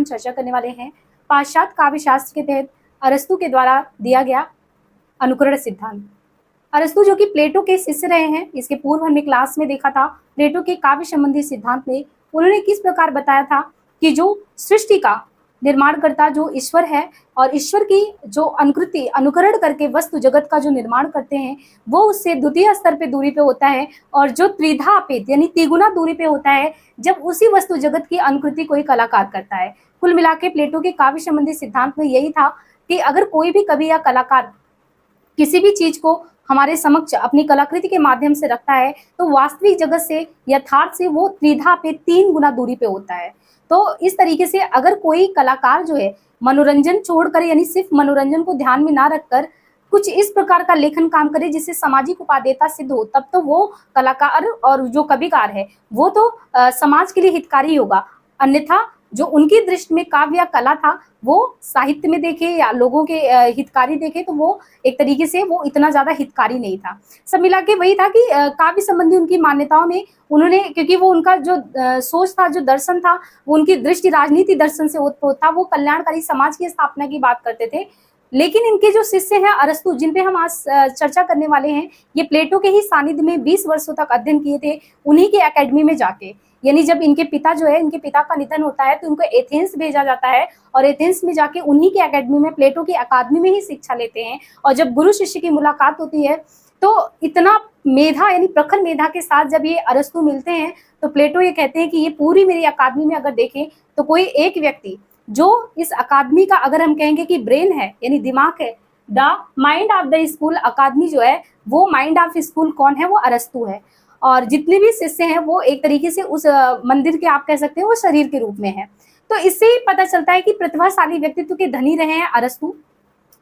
चर्चा करने वाले हैं पाश्चात्य काव्य शास्त्र के तहत अरस्तु के द्वारा दिया गया अनुकरण सिद्धांत। अरस्तु जो कि प्लेटो के शिष्य रहे हैं, इसके पूर्व हमने क्लास में देखा था प्लेटो के काव्य संबंधी सिद्धांत में उन्होंने किस प्रकार बताया था कि जो सृष्टि का निर्माणकर्ता जो ईश्वर है और ईश्वर की जो अनुकृति अनुकरण करके वस्तु जगत का जो निर्माण करते हैं वो उससे द्वितीय स्तर पे दूरी पे होता है, और जो त्रिधा अपेत यानी तिगुना दूरी पे होता है जब उसी वस्तु जगत की अनुकृति कोई कलाकार करता है। कुल मिला के प्लेटो के काव्य संबंधी सिद्धांत में यही था कि अगर कोई भी कवि या कलाकार किसी भी चीज को हमारे समक्ष अपनी कलाकृति के माध्यम से रखता है तो वास्तविक जगत से यथार्थ से वो त्रिधा पे 3 गुना दूरी पे होता है। तो इस तरीके से अगर कोई कलाकार जो है मनोरंजन छोड़कर यानी सिर्फ मनोरंजन को ध्यान में ना रखकर कुछ इस प्रकार का लेखन काम करे जिससे सामाजिक उपादेयता सिद्ध हो, तब तो वो कलाकार और जो कविकार है वो तो समाज के लिए हितकारी होगा। अन्यथा जो उनकी दृष्टि में काव्य या कला था वो साहित्य में देखे या लोगों के हितकारी देखे तो वो एक तरीके से वो इतना ज्यादा हितकारी नहीं था। सब मिला के वही था कि काव्य संबंधी उनकी मान्यताओं में उन्होंने, क्योंकि वो उनका जो सोच था, जो दर्शन था, वो उनकी दृष्टि राजनीति दर्शन से ओतप्रोत था। वो कल्याणकारी समाज की स्थापना की बात करते थे। लेकिन इनके जो शिष्य हैं अरस्तु, जिन पे हम आज चर्चा करने वाले हैं, ये प्लेटो के ही सानिध्य में 20 वर्षों तक अध्ययन किए थे उन्हीं की एकेडमी में जाके। यानी जब इनके पिता जो है, इनके पिता का निधन होता है तो उनको एथेंस भेजा जाता है और एथेंस में जाके उन्हीं की एकेडमी में, प्लेटो की अकादमी में ही शिक्षा लेते हैं। और जब गुरु शिष्य की मुलाकात होती है तो इतना मेधा यानी प्रखर मेधा के साथ जब ये अरस्तु मिलते हैं तो प्लेटो ये कहते हैं कि ये पूरी मेरी अकादमी में अगर देखें तो कोई एक व्यक्ति जो इस अकादमी का, अगर हम कहेंगे कि ब्रेन है यानी दिमाग है, the mind of the school, अकादमी जो है वो माइंड ऑफ स्कूल कौन है, वो अरस्तु है। और जितने भी शिष्य हैं वो एक तरीके से उस मंदिर के आप कह सकते हैं वो शरीर के रूप में है। तो इससे ही पता चलता है कि प्रतिभाशाली व्यक्तित्व के धनी रहे हैं अरस्तु,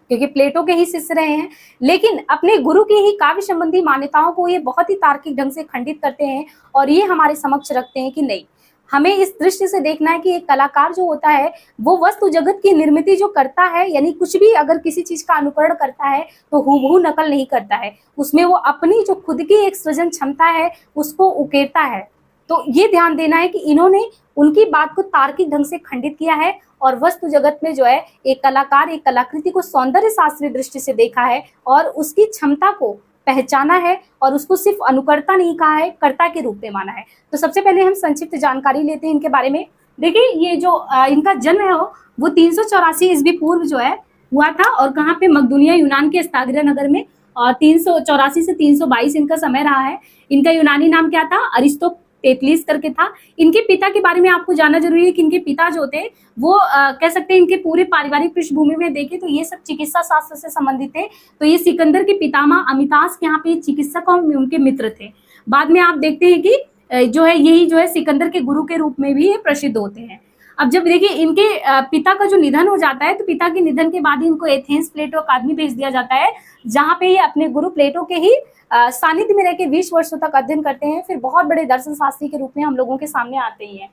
क्योंकि प्लेटो के ही शिष्य रहे हैं, लेकिन अपने गुरु की ही काव्य संबंधी मान्यताओं को ये बहुत ही तार्किक ढंग से खंडित करते हैं और ये हमारे समक्ष रखते हैं कि नहीं, हमें इस दृष्टि से देखना है कि एक कलाकार जो होता है वो वस्तु जगत की निर्मित जो करता है, यानी कुछ भी अगर किसी चीज का अनुकरण करता है तो हूबहू नकल नहीं करता है, उसमें वो अपनी जो खुद की एक सृजन क्षमता है उसको उकेरता है। तो ये ध्यान देना है कि इन्होंने उनकी बात को तार्किक ढंग से खंडित किया है और वस्तु जगत में जो है एक कलाकार एक कलाकृति को सौंदर्य शास्त्रीय दृष्टि से देखा है और उसकी क्षमता को पहचाना है और उसको सिर्फ अनुकर्ता नहीं कहा है, कर्ता के रूप में माना है। तो सबसे पहले हम संक्षिप्त जानकारी लेते हैं इनके बारे में। देखिए ये जो इनका जन्म है वो 384 ईस्वी पूर्व जो है हुआ था, और कहाँ पे, मकदूनिया यूनान के स्ताग्रा नगर में, और 384 से 322 इनका समय रहा है। इनका यूनानी नाम क्या था, अरिस्टोटेलिस करके था। इनके पिता के बारे में आपको जानना जरूरी है कि इनके पिता जो थे वो कह सकते हैं इनके पूरे पारिवारिक पृष्ठभूमि में देखें तो ये सब चिकित्सा शास्त्र से संबंधित थे। तो ये सिकंदर के पितामह अमितास के यहाँ पे चिकित्सक और उनके मित्र थे। बाद में आप देखते हैं कि जो है यही जो है सिकंदर के गुरु के रूप में भी ये प्रसिद्ध होते हैं। अब जब देखिए इनके पिता का जो निधन हो जाता है तो पिता के निधन के बाद इनको एथेंस प्लेटो अकादमी भेज दिया जाता है, जहाँ पे ये अपने गुरु प्लेटो के ही सानिध्य में रहकर 20 वर्षों तक अध्ययन करते हैं। फिर बहुत बड़े दर्शन शास्त्री के रूप में हम लोगों के सामने आते ही हैं।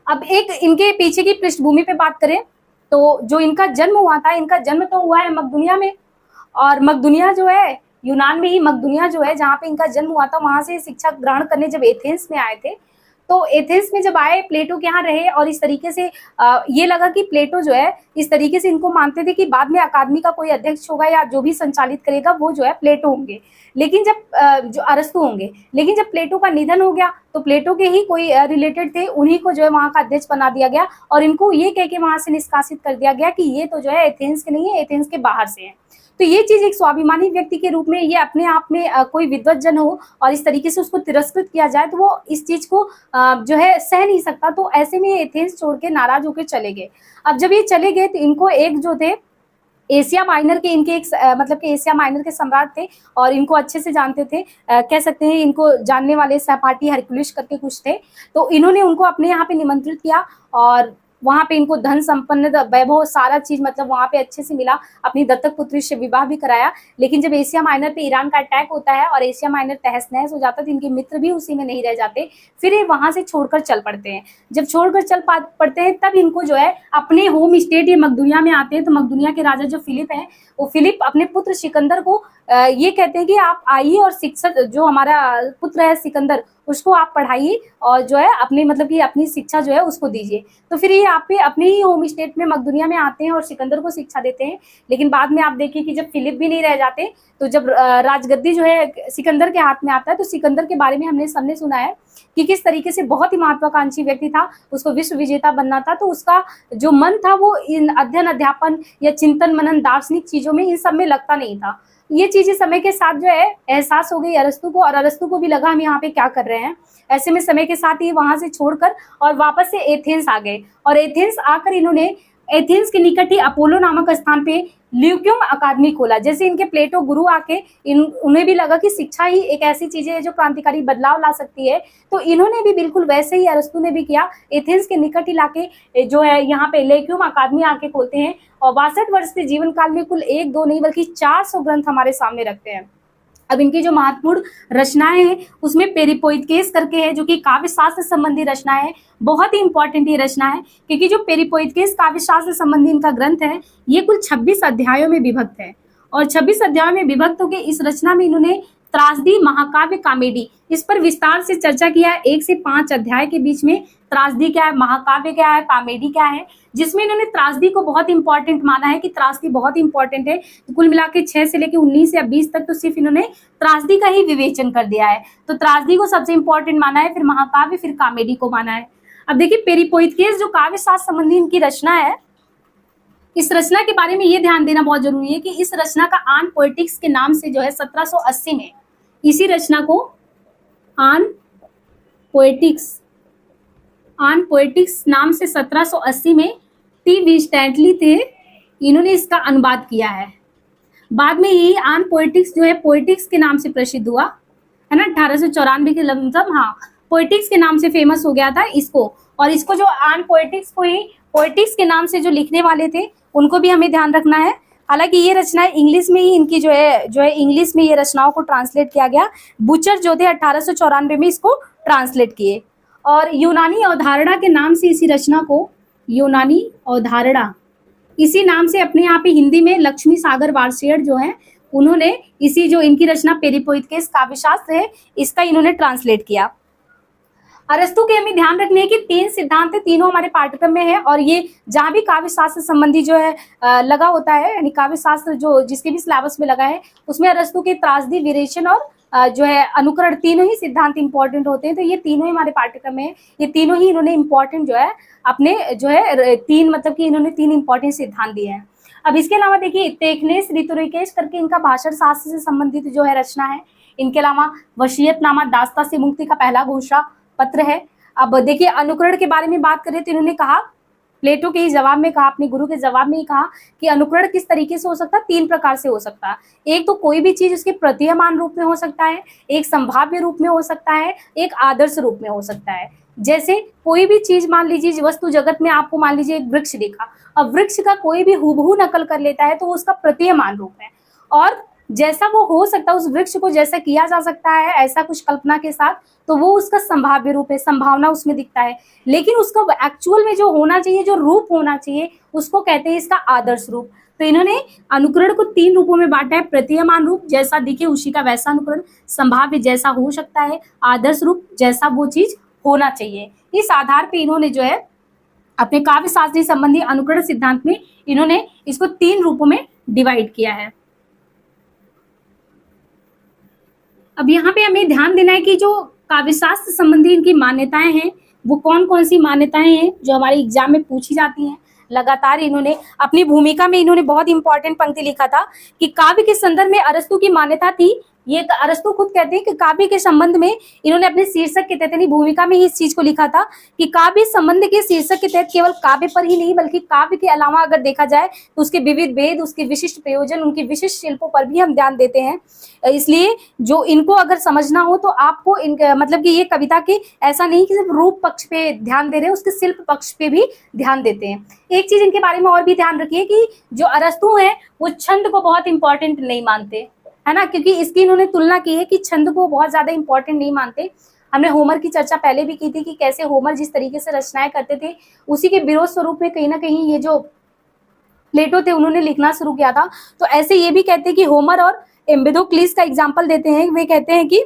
अब एक इनके पीछे की पृष्ठभूमि पे बात करें तो जो इनका जन्म हुआ था, इनका जन्म तो हुआ है मकदूनिया में, और मकदूनिया जो है यूनान में ही मकदूनिया जो है जहाँ पे इनका जन्म हुआ था, वहां से शिक्षा ग्रहण करने जब एथेंस में आए थे तो एथेंस में जब आए प्लेटो के यहाँ रहे और इस तरीके से ये लगा कि प्लेटो जो है इस तरीके से इनको मानते थे कि बाद में अकादमी का कोई अध्यक्ष होगा या जो भी संचालित करेगा वो जो है प्लेटो होंगे, लेकिन जब जो अरस्तु होंगे। लेकिन जब प्लेटो का निधन हो गया तो प्लेटो के ही कोई रिलेटेड थे, उन्हीं को जो है वहाँ का अध्यक्ष बना दिया गया और इनको ये कह के वहां से निष्कासित कर दिया गया कि ये तो जो है एथेंस के नहीं है, एथेंस के बाहर से है। तो ये चीज एक स्वाभिमानी व्यक्ति के रूप में, ये अपने आप में कोई विद्वत जन हो और इस तरीके से उसको तिरस्कृत किया जाए तो वो इस चीज को जो है सह नहीं सकता। तो ऐसे में एथेंस छोड़ के नाराज होकर चले गए। अब जब ये चले गए तो इनको एक जो थे एशिया माइनर के, इनके एक मतलब कि एशिया माइनर के सम्राट थे और इनको अच्छे से जानते थे, कह सकते हैं इनको जानने वाले सहपाठी हरकुलिस करके कुछ थे। तो इन्होंने उनको अपने यहाँ पे निमंत्रित किया और वहाँ पे इनको धन संपन्न वैभव सारा चीज मतलब वहाँ पे अच्छे से मिला, अपनी दत्तक पुत्री से विवाह भी कराया। लेकिन जब एशिया माइनर पे ईरान का अटैक होता है और एशिया माइनर तहस नहस हो जाता है तो इनके मित्र भी उसी में नहीं रह जाते, फिर ये वहां से छोड़कर चल पड़ते हैं। जब छोड़कर चल पड़ते हैं तब इनको जो है अपने होम स्टेट ये मकदूनिया में आते हैं। तो मकदूनिया के राजा जो फिलिप हैं वो फिलिप अपने पुत्र सिकंदर को ये कहते हैं कि आप आइए और शिक्षक जो हमारा पुत्र है सिकंदर उसको आप पढ़ाइए और जो है अपनी मतलब कि अपनी शिक्षा जो है उसको दीजिए। तो फिर ये आप अपने ही होम स्टेट में मकदूनिया में आते हैं और सिकंदर को शिक्षा देते हैं। लेकिन बाद में आप देखिए कि जब फिलिप भी नहीं रह जाते, तो जब राजगद्दी जो है सिकंदर के हाथ में आता है, तो सिकंदर के बारे में हमने सबने सुना है कि किस तरीके से बहुत ही महत्वाकांक्षी व्यक्ति था, उसको विश्व विजेता बनना था। तो उसका जो मन था वो इन अध्ययन अध्यापन या चिंतन मनन दार्शनिक चीजों में, इन सब में लगता नहीं था। ये चीजें समय के साथ जो है एहसास हो गई अरस्तू को, और अरस्तू को भी लगा हम यहाँ पे क्या कर रहे हैं। ऐसे में समय के साथ ही वहां से छोड़कर और वापस से एथेंस आ गए, और एथेंस आकर इन्होंने एथेंस के निकट ही अपोलो नामक स्थान पे ल्यूक्यूम अकादमी खोला। जैसे इनके प्लेटो गुरु आके उन्हें भी लगा कि शिक्षा ही एक ऐसी चीज है जो क्रांतिकारी बदलाव ला सकती है, तो इन्होंने भी बिल्कुल वैसे ही अरस्तू ने भी किया। एथेंस के निकट ही लाके जो है यहाँ पे ल्यूक्यूम अकादमी आके खोलते हैं, और 62 वर्ष के जीवन काल में कुल 1-2 नहीं बल्कि 400 ग्रंथ हमारे सामने रखते हैं। अब इनकी जो महत्वपूर्ण रचनाएं हैं उसमें पेरिपोइटकेस करके है, जो कि काव्य शास्त्र संबंधी रचना है। बहुत ही इंपॉर्टेंट ये रचना है, क्योंकि जो पेरिपोइटकेस काव्य शास्त्र संबंधी इनका ग्रंथ है ये कुल 26 अध्यायों में विभक्त है, और 26 अध्यायों में विभक्त होकर इस रचना में इन्होंने त्रासदी महाकाव्य कॉमेडी इस पर विस्तार से चर्चा किया है। 1 से 5 अध्याय के बीच में त्रासदी क्या है, महाकाव्य क्या है, कॉमेडी क्या है, जिसमें इन्होंने त्रासदी को बहुत इंपॉर्टेंट माना है कि त्रासदी बहुत इंपॉर्टेंट है। तो कुल मिला के 6 से लेकर 19 या 20 तक तो सिर्फ इन्होंने त्रासदी का ही विवेचन कर दिया है। तो त्रासदी को सबसे इंपॉर्टेंट माना है, फिर महाकाव्य, फिर कॉमेडी को माना है। अब देखिए पेरिपोइटकेस जो काव्य शास्त्र संबंधी इनकी रचना है, इस रचना के बारे में ये ध्यान देना बहुत जरूरी है कि इस रचना का आन पोएटिक्स के नाम से जो है 1780 में इसी रचना को आन पोएटिक्स नाम से 1780 में टी विस्टैंटली थे, इन्होंने इसका अनुवाद किया है। बाद में यही आन पोएटिक्स जो है पोएटिक्स के नाम से प्रसिद्ध हुआ है ना, 1894 के लगभग, हाँ पोएटिक्स के नाम से फेमस हो गया था इसको। और इसको जो आन पोएटिक्स को ही पोएटिक्स के नाम से जो लिखने वाले थे उनको भी हमें ध्यान रखना है। हालांकि ये रचनाएं इंग्लिश में ही इनकी जो है इंग्लिश में ये रचनाओं को ट्रांसलेट किया गया। बुचर जो थे 1894 में इसको ट्रांसलेट किए। और यूनानी अवधारणा के नाम से इसी रचना को, यूनानी अवधारणा इसी नाम से अपने यहाँ पे हिंदी में लक्ष्मी सागर वारसेयर जो है उन्होंने इसी जो इनकी रचना पेरिपोइटकेस काव्यशास्त्र है इसका इन्होंने ट्रांसलेट किया। अरस्तु के हमें ध्यान रखने की 3 सिद्धांत है, तीनों हमारे पाठ्यक्रम में है, और ये जहाँ भी काव्य शास्त्र संबंधी जो है लगा होता है, यानी काव्य शास्त्र जो जिसके भी सिलेबस में लगा है उसमें अरस्तु के त्रासदी, विरेचन और जो है अनुकरण, तीनों ही सिद्धांत इंपॉर्टेंट होते हैं। तो ये तीनों ही हमारे पाठ्यक्रम में है, ये तीनों ही इन्होंने इंपॉर्टेंट जो है अपने जो है 3 मतलब कि इन्होंने 3 इंपॉर्टेंट सिद्धांत दिए हैं। अब इसके अलावा देखिए तेखनेस रितोरिकेश करके इनका भाषण शास्त्र से संबंधित जो है रचना है। इनके अलावा वसीयतनामा दास्ता से मुक्ति का पहला घोषणा पत्र है। अब देखिए अनुकरण के बारे में बात करें तो इन्होंने कहा, प्लेटो के ही जवाब में कहा, अपने गुरु के जवाब में ही कहा कि अनुकरण किस तरीके से हो सकता है, 3 प्रकार से हो सकता है। एक तो कोई भी चीज उसके प्रतीयमान रूप में हो सकता है, एक संभाव्य रूप में हो सकता है, एक आदर्श रूप में हो सकता है। जैसे कोई भी चीज मान लीजिए वस्तु जगत में आपको मान लीजिए एक वृक्ष दिखा, अब वृक्ष का कोई भी हूबहू नकल कर लेता है तो वो उसका प्रतीयमान रूप है, और जैसा वो हो सकता है उस वृक्ष को जैसा किया जा सकता है ऐसा कुछ कल्पना के साथ, तो वो उसका संभाव्य रूप है, संभावना उसमें दिखता है। लेकिन उसका एक्चुअल में जो होना चाहिए, जो रूप होना चाहिए, उसको कहते हैं इसका आदर्श रूप। तो इन्होंने अनुकरण को 3 रूपों में बांटा है, प्रतीयमान रूप जैसा दिखे उसी का वैसा अनुकरण, संभाव्य जैसा हो सकता है, आदर्श रूप जैसा वो चीज होना चाहिए। इस आधार पे इन्होंने जो है अपने काव्य शास्त्री संबंधी अनुकरण सिद्धांत में इन्होंने इसको 3 रूपों में डिवाइड किया है। अब यहाँ पे हमें ध्यान देना है कि जो काव्यशास्त्र संबंधी इनकी मान्यताएं हैं वो कौन कौन सी मान्यताएं हैं जो हमारे एग्जाम में पूछी जाती हैं। लगातार इन्होंने अपनी भूमिका में इन्होंने बहुत इंपॉर्टेंट पंक्ति लिखा था कि काव्य के संदर्भ में अरस्तु की मान्यता थी, ये अरस्तु खुद कहते हैं कि काव्य के संबंध में इन्होंने अपने शीर्षक के तहत यानी भूमिका में ही इस चीज को लिखा था कि काव्य संबंध के शीर्षक के तहत केवल काव्य पर ही नहीं बल्कि काव्य के अलावा अगर देखा जाए तो उसके विविध भेद, उसके विशिष्ट प्रयोजन, उनके विशिष्ट शिल्पों पर भी हम ध्यान देते हैं। इसलिए जो इनको अगर समझना हो तो आपको इनका मतलब कि ये कविता के ऐसा नहीं कि सिर्फ रूप पक्ष पे ध्यान दे रहे हैं, उसके शिल्प पक्ष पे भी ध्यान देते हैं। एक चीज इनके बारे में और भी ध्यान रखिए कि जो अरस्तु है वो छंद को बहुत इंपॉर्टेंट नहीं मानते, है ना, क्योंकि इसकी इन्होंने तुलना की है कि छंद को बहुत ज्यादा इंपॉर्टेंट नहीं मानते। हमने होमर की चर्चा पहले भी की थी कि कैसे होमर जिस तरीके से रचनाएं करते थे उसी के विरोध स्वरूप में कहीं ना कहीं ये जो प्लेटो थे उन्होंने लिखना शुरू किया था। तो ऐसे ये भी कहते हैं कि होमर और एम्पेडोक्लिस का एग्जाम्पल देते हैं, वे कहते हैं कि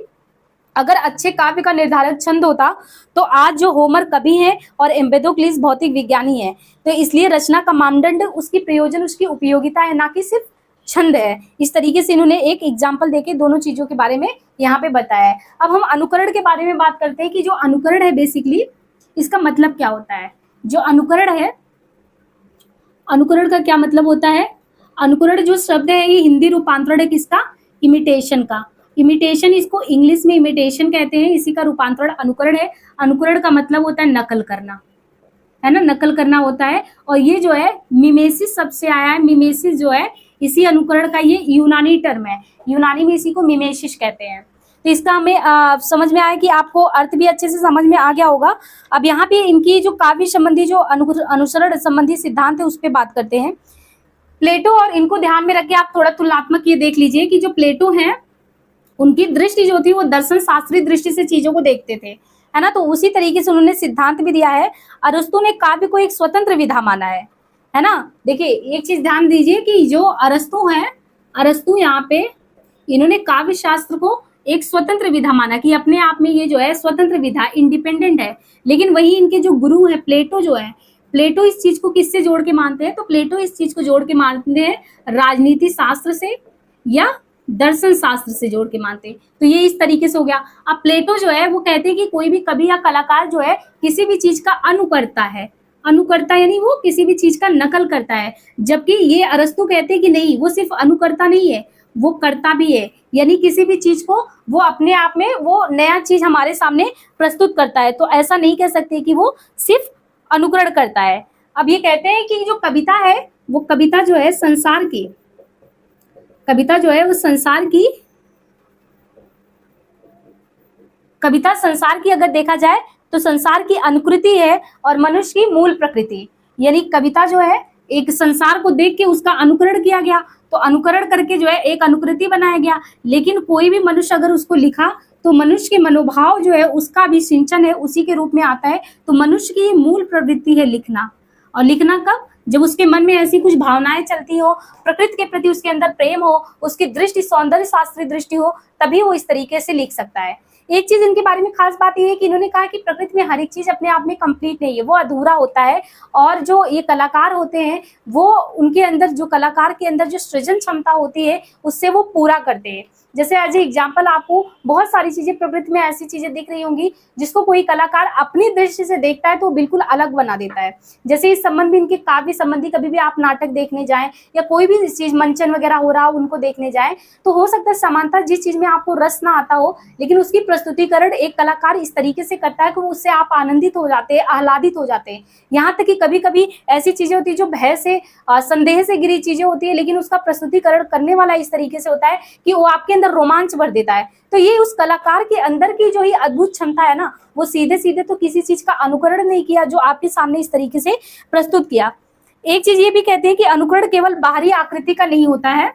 अगर अच्छे काव्य का निर्धारक छंद होता तो आज जो होमर कवि हैं और एम्पेदोक्लिस भौतिक विज्ञानी है। तो इसलिए रचना का मानदंड उसकी प्रयोजन, उसकी उपयोगिता है, ना कि सिर्फ छंद है। इस तरीके से इन्होंने एक एग्जाम्पल देके दोनों चीजों के बारे में यहाँ पे बताया है। अब हम अनुकरण के बारे में बात करते हैं कि जो अनुकरण है बेसिकली इसका मतलब क्या होता है। जो अनुकरण है, अनुकरण का क्या मतलब होता है। अनुकरण जो शब्द है ये हिंदी रूपांतरण है किसका, इमिटेशन का। इमिटेशन, इसको इंग्लिश में इमिटेशन कहते हैं, इसी का रूपांतरण अनुकरण है। अनुकरण का मतलब होता है नकल करना, है ना, नकल करना होता है। और ये जो है मिमेसिस शब्द से आया है। मिमेसिस जो है इसी अनुकरण का ये यूनानी टर्म है, यूनानी में इसी को मिमेसिस कहते हैं। तो इसका हमें समझ में आया कि आपको अर्थ भी अच्छे से समझ में आ गया होगा। अब यहाँ पे इनकी जो काव्य संबंधी जो अनुसरण संबंधी सिद्धांत है उस पर बात करते हैं। प्लेटो, और इनको ध्यान में रख के आप थोड़ा तुलनात्मक ये देख लीजिए कि जो प्लेटो हैं उनकी दृष्टि जो थी वो दर्शन शास्त्रीय दृष्टि से चीजों को देखते थे, है ना। तो उसी तरीके से उन्होंने सिद्धांत भी दिया है। अरस्तु ने काव्य को एक स्वतंत्र विधा माना है ना। देखिए एक चीज ध्यान दीजिए कि जो अरस्तु है, अरस्तु यहाँ पे इन्होंने काव्य शास्त्र को एक स्वतंत्र विधा माना कि अपने आप में ये जो है स्वतंत्र विधा, इंडिपेंडेंट है। लेकिन वही इनके जो गुरु है प्लेटो जो है, प्लेटो इस चीज को किससे जोड़ के मानते हैं, तो प्लेटो इस चीज को जोड़ के मानते हैं राजनीति शास्त्र से या दर्शन शास्त्र से जोड़ के मानते हैं। तो ये इस तरीके से हो गया। अब प्लेटो जो है वो कहते हैं कि कोई भी कवि या कलाकार जो है किसी भी चीज का अनुकर्ता है। अनुकर्ता यानी वो किसी भी चीज का नकल करता है, जबकि ये अरस्तु कहते हैं कि नहीं, वो सिर्फ अनुकर्ता नहीं है, वो करता भी है। यानी किसी भी चीज को वो अपने आप में वो नया चीज हमारे सामने प्रस्तुत करता है। तो ऐसा नहीं कह सकते कि वो सिर्फ अनुकरण करता है। अब ये कहते हैं कि जो कविता है वो कविता जो है संसार की, कविता जो है वो संसार की, कविता संसार की अगर देखा जाए तो संसार की अनुकृति है और मनुष्य की मूल प्रकृति। यानी कविता जो है एक संसार को देख के उसका अनुकरण किया गया, तो अनुकरण करके जो है एक अनुकृति बनाया गया। लेकिन कोई भी मनुष्य अगर उसको लिखा तो मनुष्य के मनोभाव जो है उसका भी सिंचन है, उसी के रूप में आता है। तो मनुष्य की मूल प्रवृत्ति है लिखना। और लिखना कब, जब उसके मन में ऐसी कुछ भावनाएं चलती हो, प्रकृति के प्रति उसके अंदर प्रेम हो, उसकी दृष्टि सौंदर्य शास्त्रीय दृष्टि हो, तभी वो इस तरीके से लिख सकता है। एक चीज इनके बारे में खास बात यह है कि इन्होंने कहा कि प्रकृति में हर एक चीज अपने आप में कंप्लीट नहीं है, वो अधूरा होता है। और जो ये कलाकार होते हैं वो उनके अंदर, जो कलाकार के अंदर जो सृजन क्षमता होती है उससे वो पूरा करते हैं। जैसे एज एग्जाम्पल आपको बहुत सारी चीजें प्रकृति में ऐसी चीजें दिख रही होंगी जिसको कोई कलाकार अपनी दृष्टि से देखता है तो बिल्कुल अलग बना देता है। जैसे इस संबंध में इनके काव्य संबंधी कभी भी आप नाटक देखने जाएं या कोई भी चीज मंचन वगैरह हो रहा हो उनको देखने जाएं, तो हो सकता है समानता जिस चीज में आपको रस ना आता हो, लेकिन उसकी प्रस्तुतिकरण एक कलाकार इस तरीके से करता है कि उससे आप आनंदित हो जाते हैं, आह्लादित हो जाते हैं। यहाँ तक कि कभी कभी ऐसी चीजें होती है जो भय से, संदेह से गिरी चीजें होती है, लेकिन उसका प्रस्तुतिकरण करने वाला इस तरीके से होता है कि वो आपके अंदर रोमांच भर देता है। तो ये उस कलाकार के अंदर की जो ये अद्भुत क्षमता है ना, वो सीधे सीधे तो किसी चीज का अनुकरण नहीं किया, जो आपके सामने इस तरीके से प्रस्तुत किया। एक चीज ये भी कहते हैं कि अनुकरण केवल बाहरी आकृति का नहीं होता है।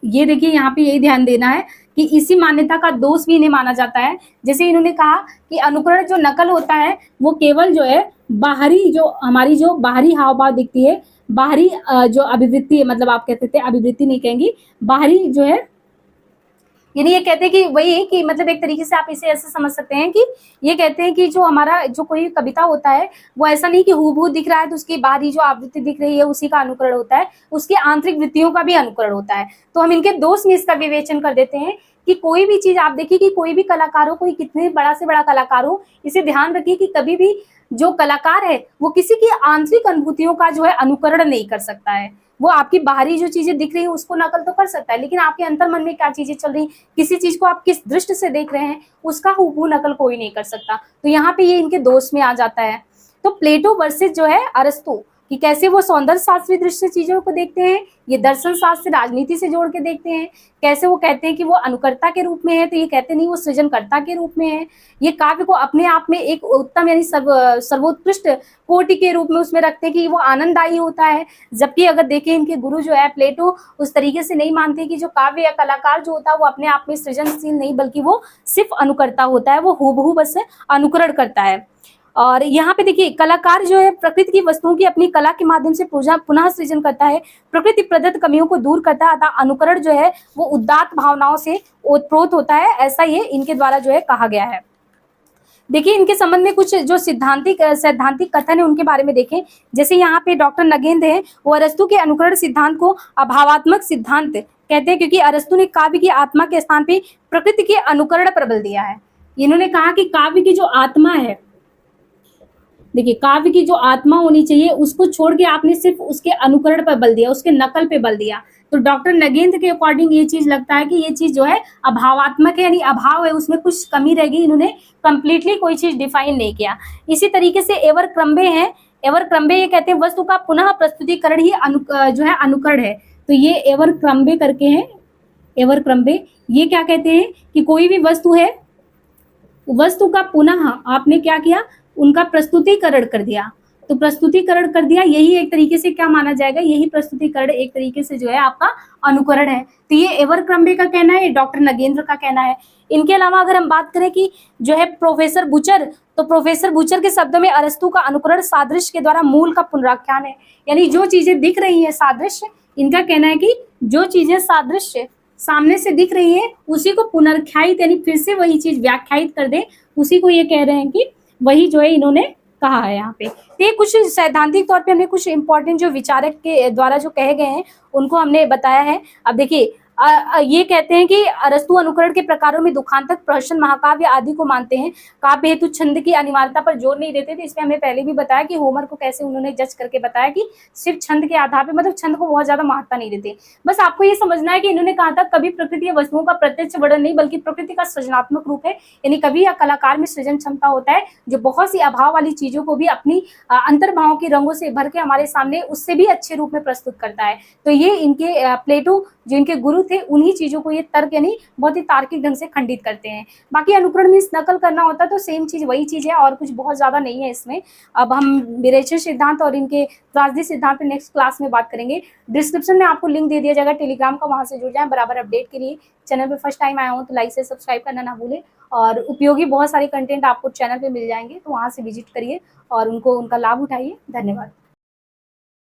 ये देखिए यहाँ पे यही ध्यान देना है कि इसी मान्यता का दोष भी इन्हें माना जाता है। जैसे इन्होंने कहा कि अनुकरण जो नकल होता है वो केवल जो है बाहरी, जो हमारी जो बाहरी हाव भाव दिखती है, बाहरी जो अभिवृत्ति है, मतलब आप कहते थे अभिवृत्ति नहीं कहेंगी, बाहरी जो है, यानी ये कहते हैं कि वही है कि मतलब एक तरीके से आप इसे ऐसे समझ सकते हैं कि ये कहते हैं कि जो हमारा जो कोई कविता होता है वो ऐसा नहीं कि हूबहू दिख रहा है तो उसकी बाहरी जो आवृत्ति दिख रही है उसी का अनुकरण होता है, उसकी आंतरिक वृत्तियों का भी अनुकरण होता है। तो हम इनके दोष में इसका विवेचन कर देते हैं कि कोई भी चीज आप देखिए कि कोई भी कलाकार हो, कोई कितने बड़ा से बड़ा कलाकार हो, इसे ध्यान रखिए कि कभी भी जो कलाकार है वो किसी की आंतरिक अनुभूतियों का जो है अनुकरण नहीं कर सकता है। वो आपकी बाहरी जो चीजें दिख रही है उसको नकल तो कर सकता है, लेकिन आपके अंतर मन में क्या चीजें चल रही, किसी चीज को आप किस दृष्टि से देख रहे हैं, उसका हूबहू नकल कोई नहीं कर सकता। तो यहाँ पे ये इनके दोष में आ जाता है। तो प्लेटो वर्सेस जो है अरस्तु, कि कैसे वो सौंदर्य शास्त्रीय दृष्टि से चीजों को देखते हैं, ये दर्शन शास्त्र राजनीति से जोड़ के देखते हैं। कैसे वो कहते हैं कि वो अनुकर्ता के रूप में है, तो ये कहते नहीं, वो सृजनकर्ता के रूप में है। ये काव्य को अपने आप में एक उत्तम यानी सर्वोत्कृष्ट कोटि के रूप में उसमें रखते हैं कि वो आनंददायी होता है। जबकि अगर देखें इनके गुरु जो है प्लेटो उस तरीके से नहीं मानते कि जो काव्य या कलाकार जो होता है वो अपने आप में सृजनशील नहीं, बल्कि वो सिर्फ अनुकर्ता होता है, वो हूबहू बस अनुकरण करता है। और यहाँ पे देखिए कलाकार जो है प्रकृति की वस्तुओं की अपनी कला के माध्यम से पुनः सृजन करता है, प्रकृति प्रदत्त कमियों को दूर करता है, अतः अनुकरण जो है वो उदात्त भावनाओं से ओतप्रोत होता है, ऐसा ये इनके द्वारा जो है कहा गया है। देखिए इनके संबंध में कुछ जो सैद्धांतिक कथन है उनके बारे में देखें। जैसे यहाँ पे डॉक्टर नगेंद्र है, वो अरस्तु के अनुकरण सिद्धांत को अभावात्मक सिद्धांत कहते हैं, क्योंकि अरस्तु ने काव्य की आत्मा के स्थान पे प्रकृति के अनुकरण पर बल दिया है। इन्होंने कहा कि काव्य की जो आत्मा है, देखिए काव्य की जो आत्मा होनी चाहिए उसको छोड़ के आपने सिर्फ उसके अनुकरण पर बल दिया, उसके नकल पे बल दिया। तो डॉक्टर नगेंद्र के अकॉर्डिंग ये चीज लगता है कि ये चीज जो है अभावात्मक है, यानी अभाव है, उसमें कुछ कमी रह गई, इन्होंने कंप्लीटली कोई चीज डिफाइन नहीं किया। इसी तरीके से एवर क्रम्बे है, एवर क्रम्बे ये कहते हैं वस्तु का पुनः प्रस्तुतिकरण ही जो है अनुकरण है। तो ये एवर क्रम्बे करके है, एवर क्रम्बे ये क्या कहते हैं कि कोई भी वस्तु है, वस्तु का पुनः आपने क्या किया, उनका प्रस्तुतिकरण कर दिया। तो प्रस्तुतिकरण कर दिया, यही एक तरीके से क्या माना जाएगा, यही प्रस्तुतिकरण एक तरीके से जो है आपका अनुकरण है। तो ये एवर क्रम्बे का कहना है, डॉक्टर नगेंद्र का कहना है। इनके अलावा अगर हम बात करें कि जो है प्रोफेसर बुचर, तो प्रोफेसर बुचर के शब्दों में अरस्तु का अनुकरण सादृश्य के द्वारा मूल का पुनराख्यान है, यानी जो चीजें दिख रही है सादृश्य, इनका कहना है कि जो चीजें सादृश्य सामने से दिख रही है उसी को पुनर्ख्यायित यानी फिर से वही चीज व्याख्यायित कर दे, उसी को ये कह रहे हैं कि वही जो है इन्होंने कहा है यहाँ पे। तो ये कुछ सैद्धांतिक तौर पे हमने कुछ इंपॉर्टेंट जो विचारक के द्वारा जो कहे गए हैं उनको हमने बताया है। अब देखिए ये कहते हैं कि अरस्तु अनुकरण के प्रकारों में दुखांतक, प्रहसन, महाकाव्य आदि को मानते हैं। काव्य हेतु छंद की अनिवार्यता पर जोर नहीं देते थे। इसमें हमने पहले भी बताया कि होमर को कैसे उन्होंने जज करके बताया कि सिर्फ छंद के आधार पर, मतलब छंद को बहुत ज्यादा महत्ता नहीं देते। बस आपको ये समझना है कि इन्होंने कहा था कभी प्रकृति या वस्तुओं का प्रत्यक्ष वर्णन नहीं बल्कि प्रकृति का सृजनात्मक रूप है, यानी कभी या कलाकार में सृजन क्षमता होता है जो बहुत सी अभाव वाली चीजों को भी अपनी अंतर्भावों के रंगों से भर के हमारे सामने उससे भी अच्छे रूप में प्रस्तुत करता है। तो ये इनके प्लेटो जो इनके गुरु थे, उन्हीं चीजों को ये तर्क यानी बहुत ही तार्किक ढंग से खंडित करते हैं। बाकी अनुकरण में नकल करना होता है तो सेम चीज वही चीज है और कुछ बहुत ज्यादा नहीं है इसमें। अब हम विरेचन सिद्धांत और इनके त्रासदी सिद्धांत पे नेक्स्ट क्लास में बात करेंगे। डिस्क्रिप्शन में आपको लिंक दे दिया जाएगा टेलीग्राम का, वहां से जुड़ जाए बराबर अपडेट के लिए। चैनल पे फर्स्ट टाइम आया हूँ तो लाइक से सब्सक्राइब करना ना भूले, और उपयोगी बहुत सारे कंटेंट आपको चैनल पे मिल जाएंगे, तो वहां से विजिट करिए और उनका लाभ उठाइए। धन्यवाद।